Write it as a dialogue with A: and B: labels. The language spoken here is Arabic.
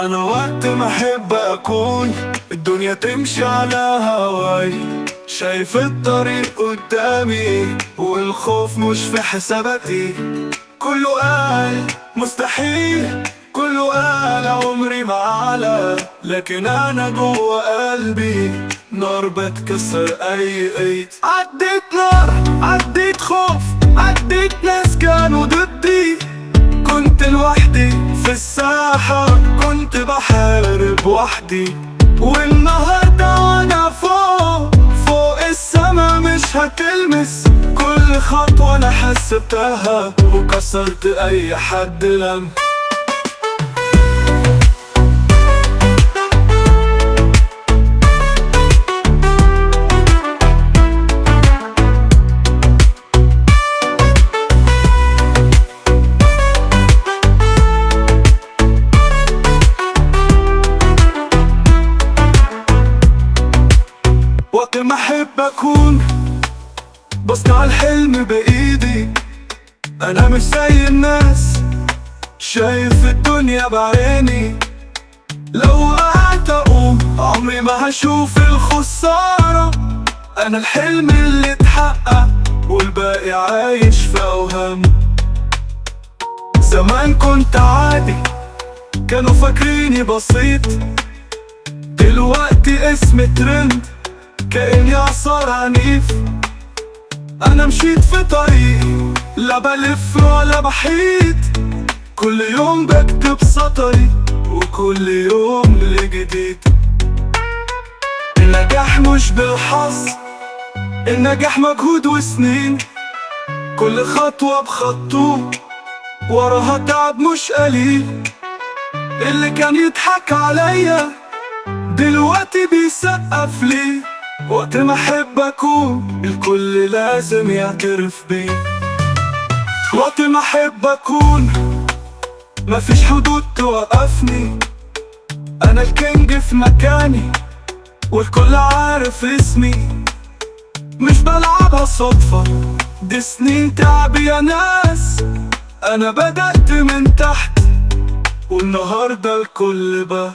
A: انا وقت ما احب اكون الدنيا تمشي على هواي، شايف الطريق قدامي والخوف مش في حساباتي. كله قال مستحيل، كله قال عمري ما على، لكن انا جوه قلبي نار بتكسر اي ايد. عديت نار، عديت خوف، عديت ناس كانوا ضدي، كنت لوحدي في الساحة، كنت بحارب وحدي. والنهاردة وانا فوق فوق السما مش هتلمس، كل خطوة انا حسبتها وكسرت اي حد لم. وقت ما احب اكون بصنع الحلم بايدي، انا مش زي الناس شايف الدنيا بعيني. لو وقعت اقوم عمري ما هشوف الخسارة، انا الحلم اللي اتحقق والباقي عايش في اوهام. زمان كنت عادي كانوا فاكريني بسيط، دلوقتي اسمي ترند كأني عصار عنيف. أنا مشيت في طريقي لا بلف ولا بحيد، كل يوم بكتب سطري وكل يوم لجديد. النجاح مش بالحظ، النجاح مجهود وسنين، كل خطوة بخطوة وراها تعب مش قليل. اللي كان يضحك عليا دلوقتي بيسقف لي، وقت ما احب اكون الكل لازم يعترف بي. وقت ما احب اكون مفيش حدود توقفني، انا الكينج في مكاني والكل عارف اسمي. مش بلعبها صدفة، دي سنين تعب يا ناس، انا بدأت من تحت والنهاردة الكل بقى